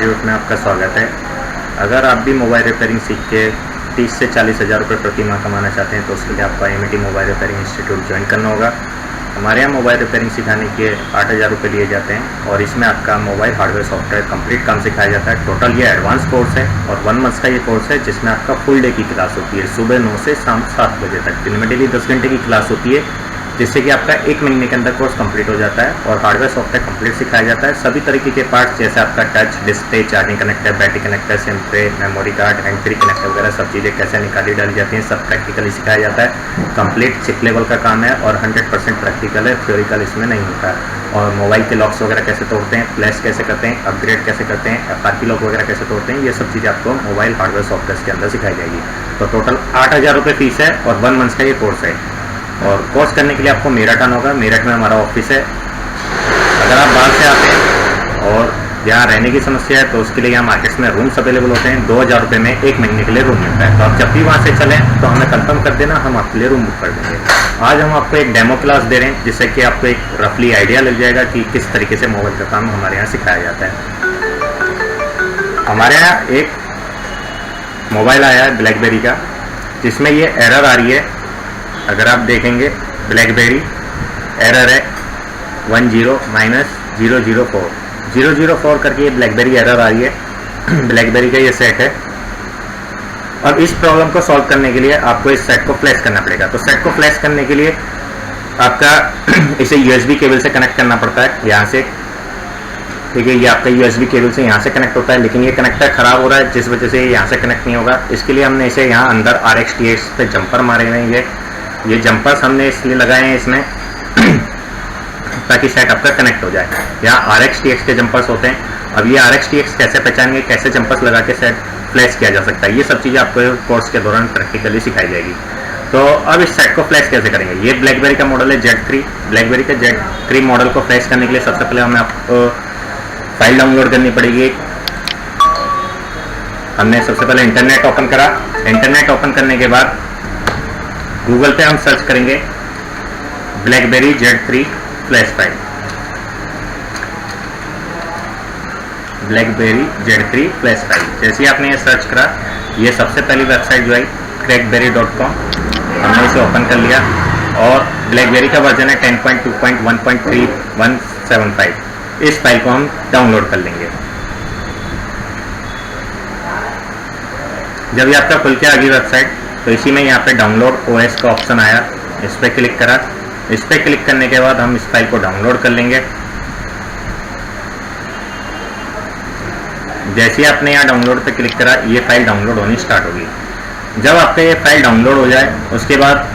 Institute में आपका स्वागत है। अगर आप भी मोबाइल रिपेयरिंग सीख के 30 से 40 हज़ार रुपये प्रति माह कमाना चाहते हैं तो उसके लिए आपको IMT mobile repairing institute join करना होगा। हमारे यहाँ मोबाइल रिपेयरिंग सिखाने के 8,000 रुपये लिए जाते हैं और इसमें आपका मोबाइल हार्डवेयर सॉफ्टवेयर कंप्लीट काम सिखाया जाता है। टोटल ये एडवांस कोर्स है और 1 मंथ का ये कोर्स है जिसमें आपका फुल डे की क्लास होती है, सुबह 9 से शाम 7 बजे तक। दिन में डेली 10 घंटे की क्लास होती है जिससे कि आपका 1 महीने के अंदर कोर्स कंप्लीट हो जाता है और हार्डवेयर सॉफ्टवेयर कंप्लीट सिखाया जाता है। सभी तरीके के पार्ट्स जैसे आपका touch, display, charging connector, battery connector, SIM tray, memory card, hand free connector वगैरह सब चीज़ें कैसे निकाली डाली जाती हैं सब प्रैक्टिकली सिखाया जाता है। कंप्लीट चिप लेवल का काम है और 100% प्रैक्टिकल है, थ्योरिकल इसमें नहीं होता है। और मोबाइल के लॉक्स वगैरह कैसे तोड़ते हैं, फ्लैश कैसे करते हैं, अपग्रेड कैसे करते हैं, FRP लॉक वगैरह कैसे तोड़ते हैं, ये सब चीज़ें आपको मोबाइल हार्डवेयर सॉफ्टवेयर के अंदर सिखाई जाएगी। तो टोटल 8,000 रुपये फीस है और 1 मंथ का ये कोर्स है। और कोर्स करने के लिए आपको मेरठ आना होगा। मेरठ में हमारा ऑफिस है। अगर आप बाहर से आते हैं और यहाँ रहने की समस्या है तो उसके लिए यहाँ मार्केट्स में रूम्स अवेलेबल होते हैं। 2,000 रुपये में 1 महीने के लिए रूम मिलता है। तो आप जब भी वहाँ से चलें तो हमें कंफर्म कर देना, हम आपके लिए रूम बुक कर देंगे। आज हम आपको एक डेमो क्लास दे रहे हैं जिससे कि आपको एक रफली आइडिया लग जाएगा कि किस तरीके से मोबाइल का काम हमारे यहाँ सिखाया जाता है। हमारे यहाँ एक मोबाइल आया है ब्लैकबेरी का जिसमें ये एरर आ रही है। अगर आप देखेंगे ब्लैकबेरी एरर है 10-004 करके ये ब्लैकबेरी एरर आ रही है। ब्लैकबेरी का ये सेट है। अब इस प्रॉब्लम को सॉल्व करने के लिए आपको इस सेट को फ्लैश करना पड़ेगा। तो सेट को फ्लैश करने के लिए आपका इसे USB केबल से कनेक्ट करना पड़ता है यहाँ से। ठीक है, ये आपका USB केबल से यहाँ से कनेक्ट होता है, लेकिन ये कनेक्टर खराब हो रहा है जिस वजह से यहाँ से कनेक्ट नहीं होगा। इसके लिए हमने इसे यहाँ अंदर RxTX पे जंपर मारे हुए हैं। ये जंपर्स हमने इसलिए लगाए हैं इसमें ताकि सेट आपका कनेक्ट हो जाए। यहाँ RxTX के जंपर्स होते हैं। अब ये RxTX कैसे पहचानेंगे, कैसे जंपर्स लगा के सेट फ्लैश किया जा सकता है, ये सब चीज़ें आपको कोर्स के दौरान प्रैक्टिकली सिखाई जाएगी। तो अब इस सेट को फ्लैश कैसे करेंगे। ये ब्लैकबेरी का मॉडल है Z3। ब्लैकबेरी के Z3 मॉडल को फ्लैश करने के लिए सबसे पहले हमें आपको फाइल डाउनलोड करनी पड़ेगी। हमने सबसे पहले इंटरनेट ओपन करा। इंटरनेट ओपन करने के बाद गूगल पे हम सर्च करेंगे blackberry Z3 flash file. Blackberry Z3 flash file जैसे ही आपने ये सर्च करा, ये सबसे पहली वेबसाइट जो है crackberry.com, हमने इसे ओपन कर लिया और ब्लैकबेरी का वर्जन है 10.2.1.3175। इस फाइल को हम डाउनलोड कर लेंगे। जब ये आपका खुल के आ गई वेबसाइट तो इसी में यहाँ पे डाउनलोड OS का ऑप्शन आया, इस पर क्लिक करा। इस पर क्लिक करने के बाद हम इस फाइल को डाउनलोड कर लेंगे। जैसे ही आपने यहाँ डाउनलोड पे क्लिक करा, ये फाइल डाउनलोड होनी स्टार्ट होगी। जब आपका ये फाइल डाउनलोड हो जाए उसके बाद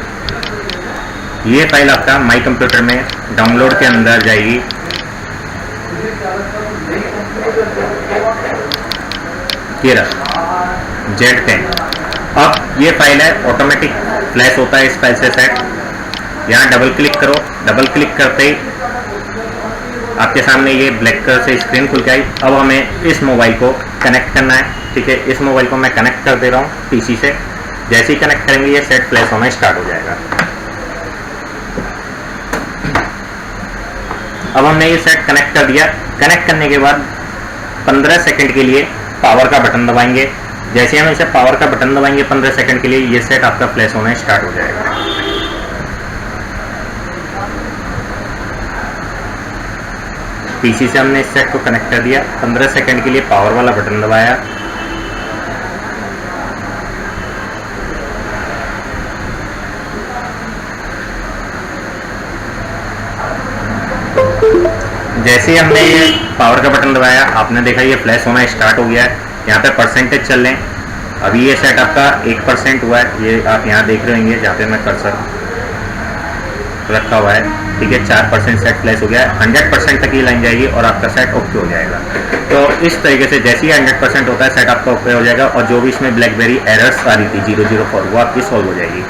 ये फाइल आपका माई कंप्यूटर में डाउनलोड के अंदर जाएगी। ये रहा Z10। अब ये फाइल है, ऑटोमेटिक फ्लैश होता है इस फाइल से सेट। यहाँ डबल क्लिक करो। डबल क्लिक करते ही आपके सामने ये ब्लैक कलर से स्क्रीन खुल के आई। अब हमें इस मोबाइल को कनेक्ट करना है। ठीक है, इस मोबाइल को मैं कनेक्ट कर दे रहा हूँ PC से। जैसे ही कनेक्ट करेंगे ये सेट फ्लैश होना स्टार्ट हो जाएगा। अब हमने ये सेट कनेक्ट कर दिया। कनेक्ट करने के बाद 15 सेकंड के लिए पावर का बटन दबाएंगे। जैसे हम इसे पावर का बटन दबाएंगे 15 सेकंड के लिए, ये सेट आपका फ्लैश होना स्टार्ट हो जाएगा। PC से हमने इस सेट को कनेक्ट कर दिया। 15 सेकंड के लिए पावर वाला बटन दबाया। जैसे ही हमने ये पावर का बटन दबाया, आपने देखा ये फ्लैश होना स्टार्ट हो गया है। यहाँ पे परसेंटेज चल रहे हैं। अभी ये सेट आपका 1% हुआ है। ये आप यहाँ देख रहे होंगे जहाँ पे मैं कर्सर रखा हुआ है। ठीक है, 4% सेट फ्लैश हो गया है। 100% तक ये लाइन जाएगी और आपका सेट ओके हो जाएगा। तो इस तरीके से जैसे ही 100% होता है सेट आपका ओके हो जाएगा और जो भी इसमें ब्लैकबेरी एरर्स आ रही थी 004 वो आपकी सॉल्व हो जाएगी।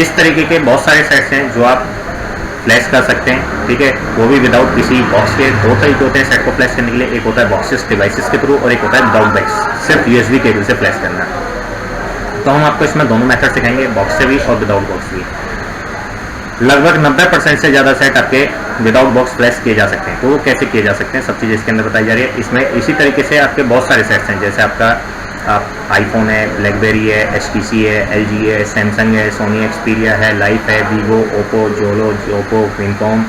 इस तरीके के बहुत सारे सेट्स हैं जो आप फ्लैश कर सकते हैं। ठीक है, वो भी विदाउट किसी बॉक्स के। 2 तरीके होते हैं सेट को फ्लैश करने के लिए, एक होता है बॉक्सेस डिवाइसेस के थ्रू और एक होता है विदाउट बॉक्स, सिर्फ USB केबल से फ्लैश करना। तो हम आपको इसमें दोनों मेथड सिखाएंगे, बॉक्स से भी और विदाउट बॉक्स भी। लगभग 90% से ज़्यादा सेट आपके विदाउट बॉक्स फ्लैश किए जा सकते हैं। तो वो कैसे किए जा सकते हैं, सब चीज़ इसके अंदर बताई जा रही है। इसमें इसी तरीके से आपके बहुत सारे सेट्स हैं, जैसे आपका आईफोन है, ब्लैकबेरी है, HTC है, LG है, सैमसंग है, सोनी एक्सपीरिया है, लाइफ है, वीवो, ओप्पो, जोलो, जोको, क्विनकॉम,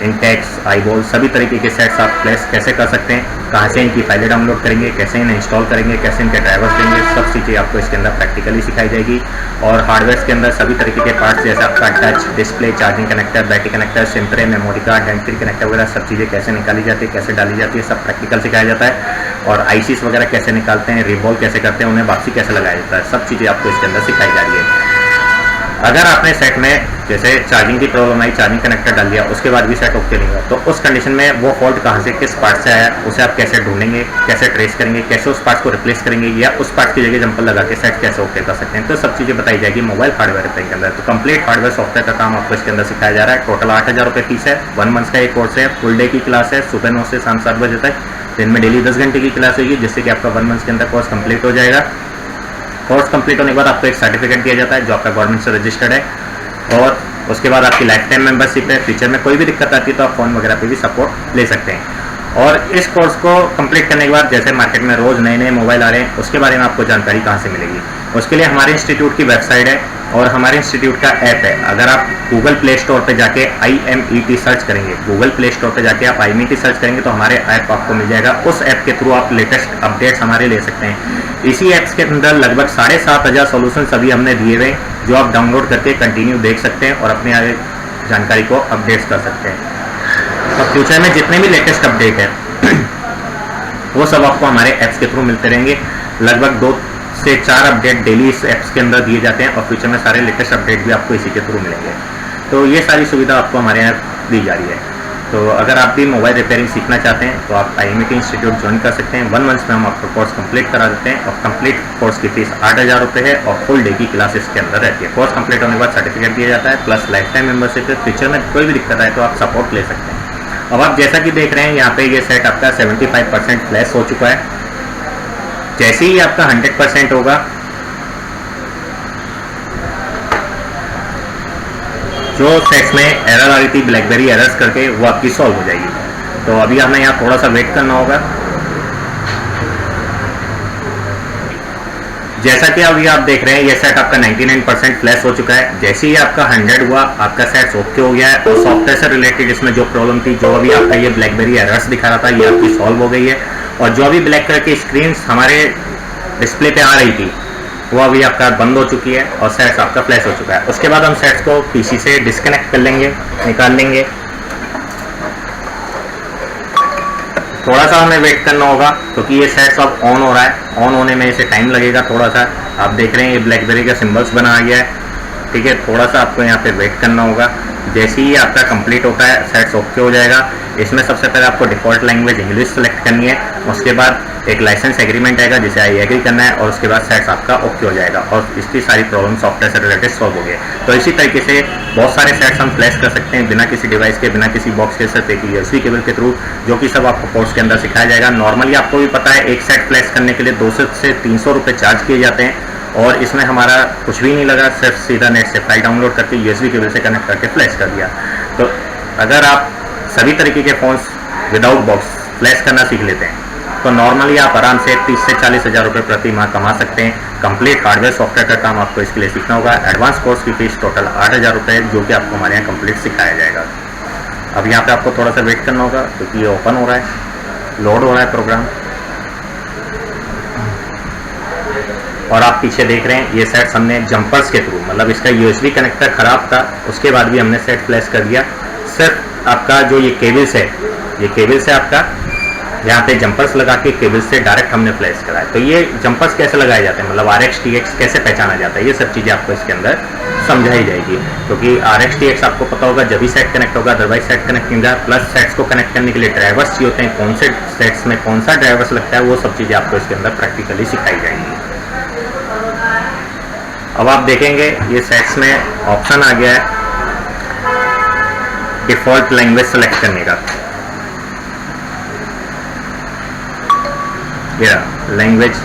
इंटेक्स, आईबॉल, सभी तरीके के सेट्स आप फ्लैश कैसे कर सकते हैं, कहाँ से इनकी फाइलें डाउनलोड करेंगे, कैसे इन्हें इंस्टॉल करेंगे, कैसे इनके ड्राइवर्स देंगे, सब चीज़ें आपको इसके अंदर प्रैक्टिकली सिखाई जाएगी। और हार्डवेयर के अंदर सभी तरीके के पार्ट्स, जैसे आपका touch display, charging connector, battery connector, SIM tray, memory card, hand free connector वगैरह सब चीज़ें कैसे निकाली जाती है, कैसे डाली जाती है, सब प्रैक्टिकल सिखाया जाता है। और ICs वगैरह कैसे निकालते हैं, रिवॉल्व कैसे करते हैं, उन्हें वापसी कैसे लगाया जाता है, सब चीज़ें आपको इसके अंदर सिखाई जा रही है। अगर आपने सेट में जैसे चार्जिंग की प्रॉब्लम आई, चार्जिंग कनेक्टर डाल दिया, उसके बाद भी सेट ओके नहीं हुआ, तो उस कंडीशन में वो फॉल्ट कहाँ से, किस पार्ट से आया, उसे आप कैसे ढूंढेंगे, कैसे ट्रेस करेंगे, कैसे उस पार्ट को रिप्लेस करेंगे, या उस पार्ट की जगह जंपर लगा के सेट कैसे ओके कर सकते हैं, तो सब चीज़ें बताई जाएगी मोबाइल हार्डवेयर रिपेयरिंग के अंदर। तो कंप्लीट हार्डवेयर सॉफ्टवेयर का काम आपको इसके अंदर सिखाया जा रहा है। टोटल 8,000 रुपये फीस है। 1 मंथ का एक कोर्स है, फुल डे की क्लास है, सुबह 9 से शाम 7 बजे तक, दिन में डेली 10 घंटे की क्लास होगी, जिससे कि आपका 1 मंथ के अंदर कोर्स कंप्लीट हो जाएगा। कोर्स कंप्लीट होने के बाद आपको एक सर्टिफिकेट दिया जाता है जो आपका गवर्नमेंट से रजिस्टर्ड है, और उसके बाद आपकी लाइफ टाइम मेंबरशिप है। फ्यूचर में कोई भी दिक्कत आती है तो आप फ़ोन वगैरह पे भी सपोर्ट ले सकते हैं। और इस कोर्स को कंप्लीट करने के बाद जैसे मार्केट में रोज़ नए नए मोबाइल आ रहे हैं, उसके बारे में आपको जानकारी कहाँ से मिलेगी, उसके लिए हमारे इंस्टीट्यूट की वेबसाइट है और हमारे इंस्टीट्यूट का ऐप है। अगर आप गूगल प्ले स्टोर पे जाके IMET सर्च करेंगे, गूगल प्ले स्टोर पे जाके आप IMET सर्च करेंगे तो हमारे ऐप आपको मिल जाएगा। उस ऐप के थ्रू आप लेटेस्ट अपडेट्स हमारे ले सकते हैं। इसी ऐप्स के अंदर लगभग 7,500 सोल्यूशन अभी हमने दिए हुए, जो आप डाउनलोड करके कंटिन्यू देख सकते हैं और अपने आगे जानकारी को अपडेट्स कर सकते हैं। और फ्यूचर में जितने भी लेटेस्ट अपडेट है वो सब आपको हमारे ऐप्स के थ्रू मिलते रहेंगे। लगभग 2 से 4 अपडेट डेली इस ऐप्स के अंदर दिए जाते हैं और फ्यूचर में सारे लेटेस्ट अपडेट भी आपको इसी के थ्रू मिलेंगे। तो ये सारी सुविधा आपको हमारे यहाँ दी जा रही है। तो अगर आप भी मोबाइल रिपेयरिंग सीखना चाहते हैं तो आप IMET इंस्टीट्यूट ज्वाइन कर सकते हैं। 1 मंथ में हम आपको कोर्स कंप्लीट करा देते हैं और कंप्लीट कोर्स की फीस 8,000 रुपये है और फुल डे की क्लास इसके अंदर रहती है। कोर्स कंप्लीट होने के बाद सर्टिफिकेट दिया जाता है, प्लस लाइफ टाइम मेंबरशिप है। फ्यूचर में कोई भी दिक्कत आए तो आप सपोर्ट ले सकते हैं। अब आप जैसा कि देख रहे हैं यहाँ पे ये सेट आपका 75% फ्लैश हो चुका है। जैसे ही आपका 100% होगा, जो सेट्स में एरर आ रही थी ब्लैकबेरी एरर्स करके, वो आपकी सॉल्व हो जाएगी। तो अभी हमें यहाँ थोड़ा सा वेट करना होगा। जैसा कि अभी आप देख रहे हैं ये सेट आपका 99% फ्लैश हो चुका है। जैसे ही आपका 100 हुआ, आपका सेट ओके हो गया है और सॉफ्टवेयर से रिलेटेड इसमें जो प्रॉब्लम थी, जो अभी आपका ये ब्लैकबेरी एरर्स दिखा रहा था, ये आपकी सॉल्व हो गई है। और जो अभी ब्लैक कलर की स्क्रीन हमारे डिस्प्ले पे आ रही थी वो अभी आपका बंद हो चुकी है और सेट्स आपका फ्लैश हो चुका है। उसके बाद हम सेट्स को PC से डिस्कनेक्ट कर लेंगे, निकाल लेंगे। थोड़ा सा हमें वेट करना होगा क्योंकि ये सेट्स अब ऑन हो रहा है। ऑन होने में इसे टाइम लगेगा थोड़ा सा। आप देख रहे हैं ये ब्लैकबेरी का सिंबल्स बना गया है, ठीक है। थोड़ा सा आपको यहाँ पे वेट करना होगा। जैसे ही आपका कंप्लीट होता है, सेट्स ओके हो जाएगा। इसमें सबसे पहले आपको डिफ़ॉल्ट लैंग्वेज इंग्लिश सेलेक्ट करनी है। उसके बाद एक लाइसेंस एग्रीमेंट आएगा जिसे आई एग्री करना है और उसके बाद सेट्स आपका ओके हो जाएगा और इसकी सारी प्रॉब्लम सॉफ्टवेयर से रिलेटेड सॉल्व हो गए। तो इसी तरीके से बहुत सारे सेट्स हम फ्लैश कर सकते हैं बिना किसी डिवाइस के, बिना किसी बॉक्स के, सिर्फ एक USB केबल के थ्रू, जो कि सब आपको कोर्स के अंदर सिखाया जाएगा। नॉर्मली आपको भी पता है एक सेट फ्लैश करने के लिए 200 से 300 रुपये चार्ज किए जाते हैं और इसमें हमारा कुछ भी नहीं लगा, सिर्फ सीधा नेट से फाइल डाउनलोड करके USB केबल से कनेक्ट करके फ्लैश कर दिया। तो अगर आप सभी तरीके के फ़ोन्स विदाउट बॉक्स फ्लैश करना सीख लेते हैं तो नॉर्मली आप आराम से 30 से 40 हज़ार रुपये प्रति माह कमा सकते हैं। कंप्लीट हार्डवेयर सॉफ्टवेयर का काम आपको इसके लिए सीखना होगा। एडवांस कोर्स की फीस टोटल 8,000 रुपये है, जो कि आपको हमारे यहाँ कंप्लीट सिखाया जाएगा। अब यहाँ पे आपको थोड़ा सा वेट करना होगा क्योंकि ये ओपन हो रहा है, लोड हो रहा है प्रोग्राम। और आप पीछे देख रहे हैं ये सेट्स हमने जंपर्स के थ्रू, मतलब इसका USB कनेक्टर ख़राब था, उसके बाद भी हमने सेट फ्लैश कर दिया। सिर्फ आपका जो ये केबल्स है, ये केबल्स है आपका, यहाँ पे जंपर्स लगा के केबल से डायरेक्ट हमने फ्लैश करा है। तो ये जंपर्स कैसे लगाए जाते हैं, मतलब RX TX कैसे पहचाना जाता है, ये सब चीज़ें आपको इसके अंदर समझाई जाएगी। क्योंकि RX TX आपको पता होगा जब भी सेट कनेक्ट होगा, अदरवाइज सेट कनेक्ट नहीं होगा। प्लस सेट्स को कनेक्ट करने के लिए ड्राइवर्स चाहिए होते हैं, कौन से सेट्स में कौन सा ड्राइवर्स लगता है, वो सब चीज़ें आपको इसके अंदर प्रैक्टिकली सिखाई जाएंगी। अब आप देखेंगे ये सेट्स में ऑप्शन आ गया है डिफ़ॉल्ट लैंग्वेज सेलेक्ट करने का। ये लैंग्वेज,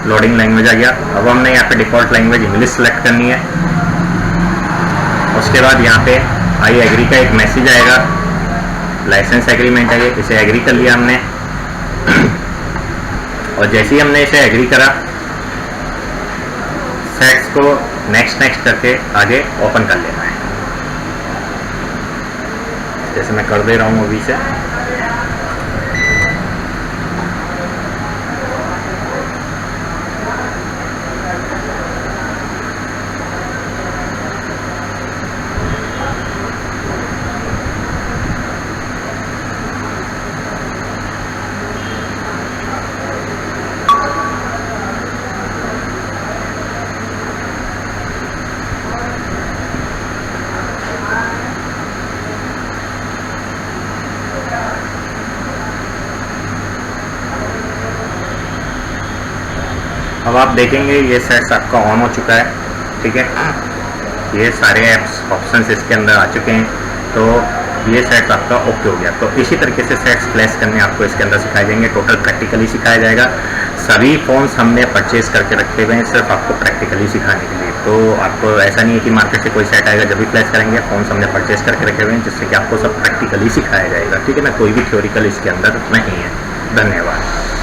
लोडिंग लैंग्वेज आ गया। अब हमने यहाँ पे डिफ़ॉल्ट लैंग्वेज इंग्लिश सेलेक्ट करनी है। उसके बाद यहाँ पे आई एग्री का एक मैसेज आएगा, लाइसेंस एग्रीमेंट है ये, इसे एग्री कर लिया हमने। और जैसे ही हमने इसे एग्री करा, सेट्स को नेक्स्ट नेक्स्ट करके आगे ओपन कर लेना है। जैसे मैं कर दे रहा हूँ अभी से। अब आप देखेंगे ये सेट्स आपका ऑन हो चुका है, ठीक है। ये सारे ऐप्स ऑप्शंस इसके अंदर आ चुके हैं, तो ये सेट्स आपका ओके हो गया। तो इसी तरीके से सेट्स प्लेस करने आपको इसके अंदर सिखाए जाएंगे, टोटल प्रैक्टिकली सिखाया जाएगा। सभी फ़ोन्स हमने परचेज करके रखे हुए हैं सिर्फ आपको प्रैक्टिकली सिखाने के लिए। तो आपको ऐसा नहीं है कि मार्केट से कोई सेट आएगा जब भी प्लेस करेंगे, फ़ोन्स हमने परचेज करके रखे हुए हैं जिससे कि आपको सब प्रैक्टिकली सिखाया जाएगा, ठीक है ना। कोई भी थ्योरिकल इसके अंदर नहीं है। धन्यवाद।